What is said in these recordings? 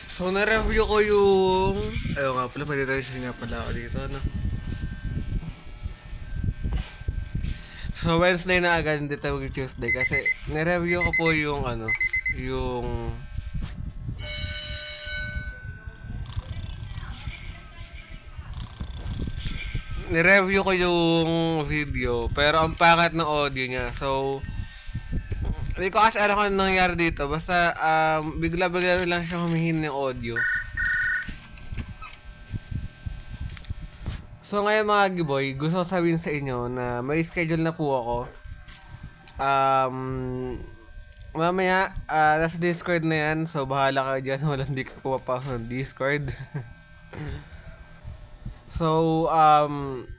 So, na-review ko yung... Ayaw nga pala, pwede tayo siya nga pala ako dito, ano? So, Wednesday na agad, hindi tayo Tuesday kasi na-review ko po yung ano, yung... Ni-review ko yung video, pero ang pangit ng audio niya. So, hindi ko kasi alam kung ano nangyari dito. Basta, bigla-bigla lang siya humihin ng audio. So, ngayon mga giboy, gusto ko sabihin sa inyo na may schedule na po ako. Mamaya, nasa Discord na yan. So, bahala ka dyan. Walang di ka pumapasok ng Discord. So,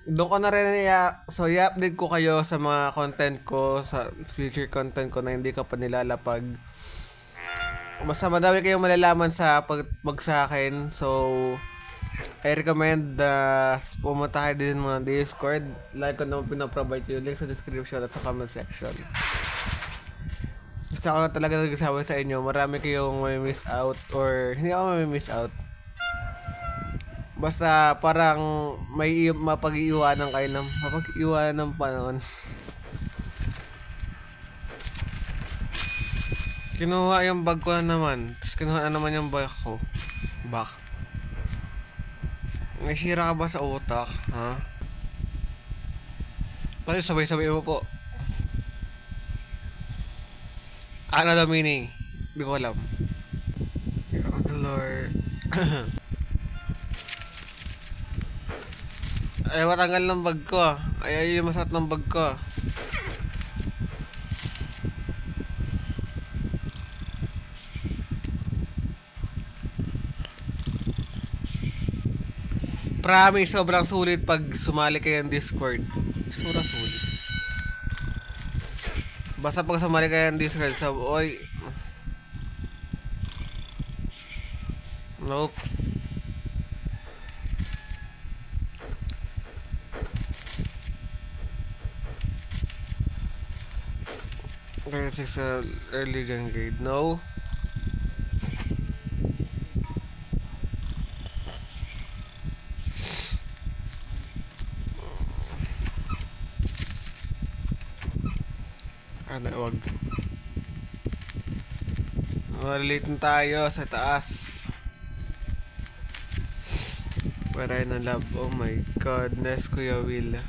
doon ko na rin i-update ko kayo sa mga content ko, sa future content ko na hindi ka pa nilalapag. Basta madami kayong malalaman sa pag sa akin. So, I recommend pumunta kayo din mga Discord. Like ko naman pinaprovide yung link sa description at sa comment section. Gusto ko talaga nagsasabi sa inyo, marami kayong may miss out or hindi ako may miss out. Basta parang may mapag-iiwanan kayo ng panahon. Kinuha yung bag ko na naman. Tapos kinuha na naman yung bag ko. Nasira ka ba sa utak? Ha? Tayo sabay-sabay mo po. Ano daw meaning? Hindi ko alam. Oh Lord. Ay, matanggal ng bag ko ah. Ay, yung masat ng bag ko ah. Promise, sobrang sulit pag sumali kayo ng Discord. Sobrang sulit. Basta pag sumali kayo ng Discord, oy. Nope. Grade 6 early gen grade. No. Ano, wag. Malilate na tayo sa taas. Paray na love. Oh my godness, Kuya Will.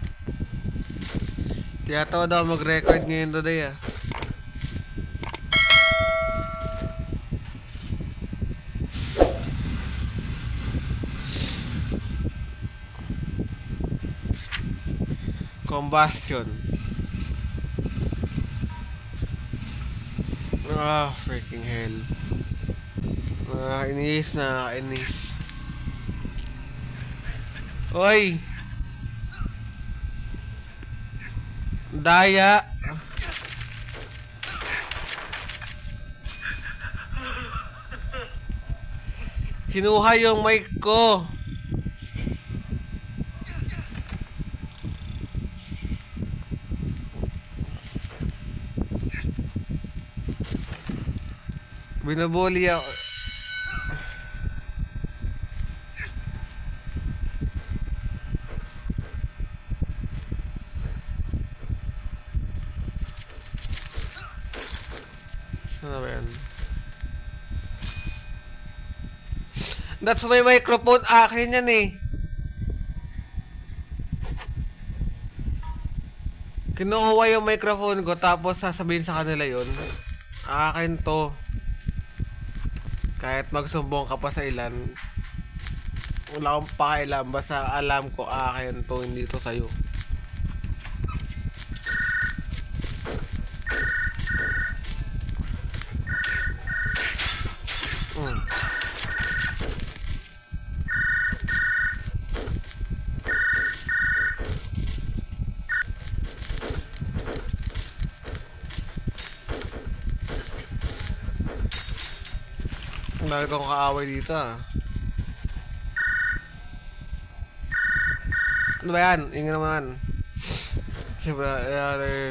Tiyatawa daw mag-record ngayon today ah. Combustion. Ah, freaking hell. Inis. Oy! Daya! Kinuha yung mic ko! Binabuli ako. Ano ba yan? That's my microphone. Akin yan eh. Kinukuha yung microphone ko tapos sasabihin sa kanila yun. Akin to. Kahit magsumbong ka pa sa ilan, wala akong pakialam. Basta alam ko akin to, hindi to sa'yo. Dahil kong kaaway dito ah. Ano ba yan? Ingin naman. Siyempre,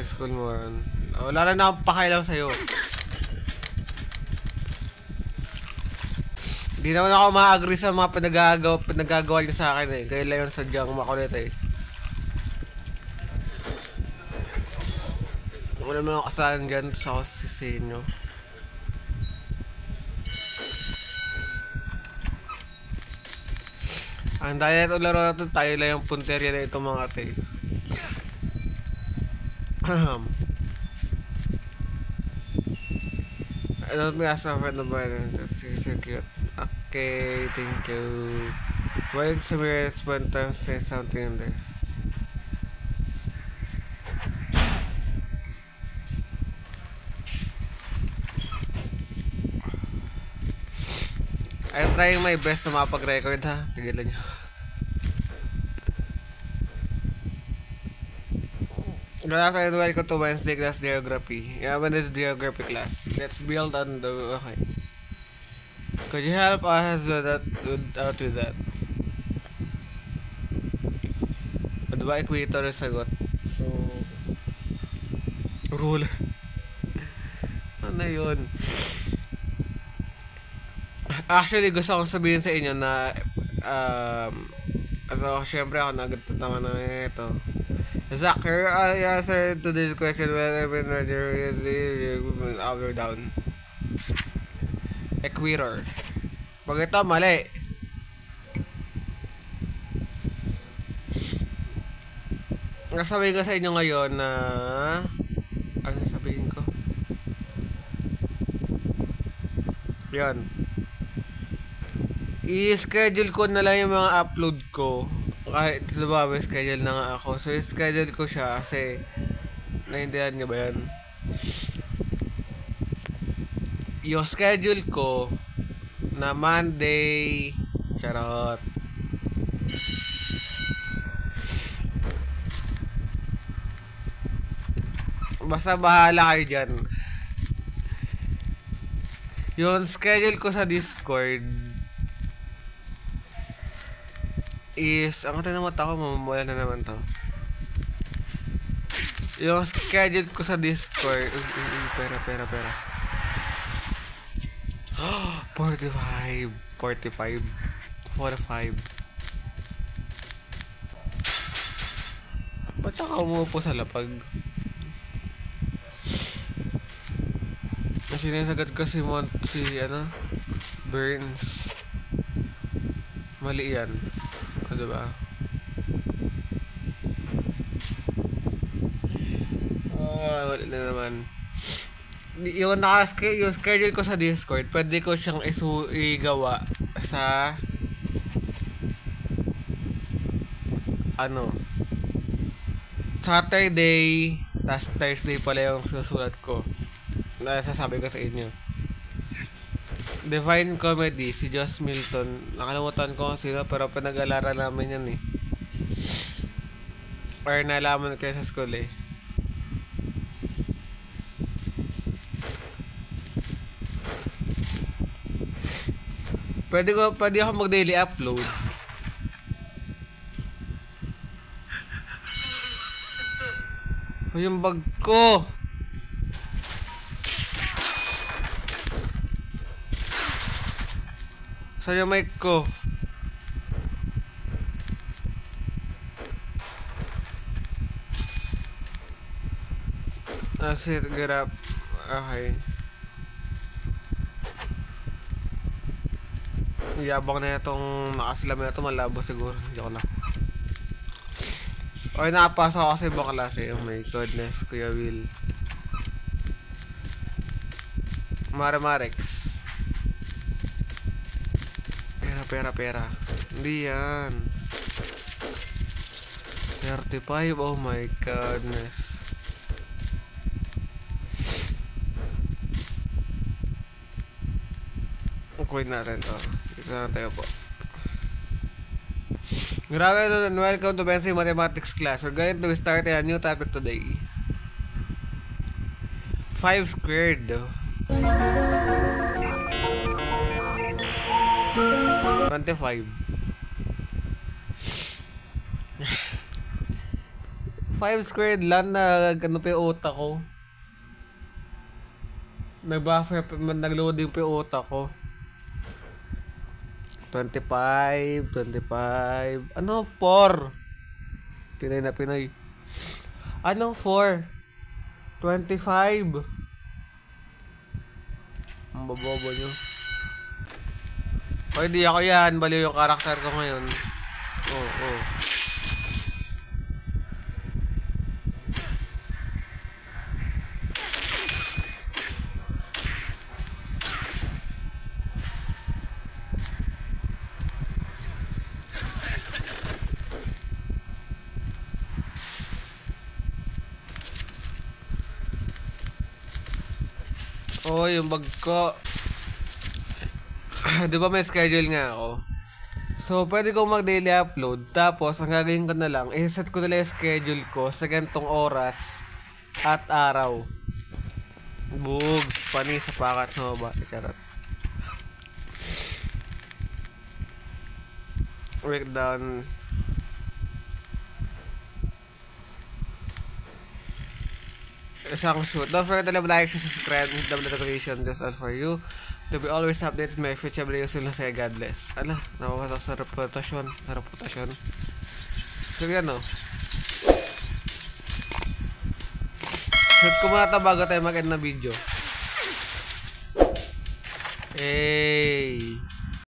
school mo yan. Wala na akong pakialam sa'yo. Di naman ako ma-agree sa mga pinagagawa niya sa akin eh. Kaya lang yun sadyang makulit eh. Wala naman ako kasalanan dyan sa sisihin nyo. Ang dahil ito laro na ito, tayo lang yung punterya na ito mga ate. I don't think I saw friend of mine. That's so cute. Okay, thank you. Why did Samir one time say something in there? I'm trying my best na makapag-record ha. Pigilan nyo. Good afternoon, welcome to Wednesday class geography. Yeah, when is geography class? Let's build on the... Okay. Could you help us out with that? Ano ba equator yung sagot? So... Rule. Ano yun? Actually, gusto kong sabihin sa inyo na syempre ako naman na ito. Zach, I answered to this question whenever you're up or down. Equator. Pag ito, mali. Nasabihin ko sa inyo ngayon na... Ano sabihin ko? Yan. I-schedule ko na lang yung mga upload ko. Kahit diba, may schedule na nga ako. So, i-schedule ko siya kasi naintindihan nyo ba yan? Yung schedule ko na Monday, charot. Basta bahala kayo dyan. Yung schedule ko sa Discord is, ang kata naman ako, mamamula na naman to. Yung schedule ko sa Discord, pera. 45. Ba't ka umupo sa lapag? Sinasagat ko si Burns. Mali yan. O, diba? Wala na naman. Yung schedule ko sa Discord, pwede ko siyang igawa sa Saturday, tas Thursday pala yung susulat ko. Nasasabi ko sa inyo. Divine Comedy, si Joss Milton. Nakalimutan ko kung sino, pero pinag-alaran namin yan eh. Or nalaman kayo sa school eh. Pwede ako mag-daily upload. Yung bag ko. Saan yung mic ko? Sit, get up. Okay. Yabang na itong nakasilam na ito. Malabo siguro. Joke lang. Okay, nakapasok ako sa ibang klase. Oh my goodness, Kuya Will. Marimarex. Pera. Hindi yan. 35. Oh my goodness. Quit natin to. Isa na tayo po. Grabe ito, and welcome to Bensi Mathematics class. We're going to start a new topic today. 5 squared. 25. 5 squared lang na gano pa yung utak ko. Nag-buffer, nag-loading pa yung utak ko. 25, 25. Ano, 4? Pinay na Pinoy. Anong 4? 25. Ang babobo nyo. O, hindi ako yan. Baliw yung karakter ko ngayon. Oo. Oh, yung bag ko. Di ba may schedule nga ako? So, pwede kong mag-daily upload. Tapos, ang gagawin ko na lang, i-set ko nila yung schedule ko sa ganitong oras at araw. Bugs, panis sa pakat mo ba? Charot. Breakdown. Isang shoot. Don't forget to like, subscribe, hit the notification. That's all for you. To be always updated my future videos. Will say God bless. Ano? Napapasak sa reputasyon. So yan o. Shoot ko muna ito bago tayo mag-end na video. Hey.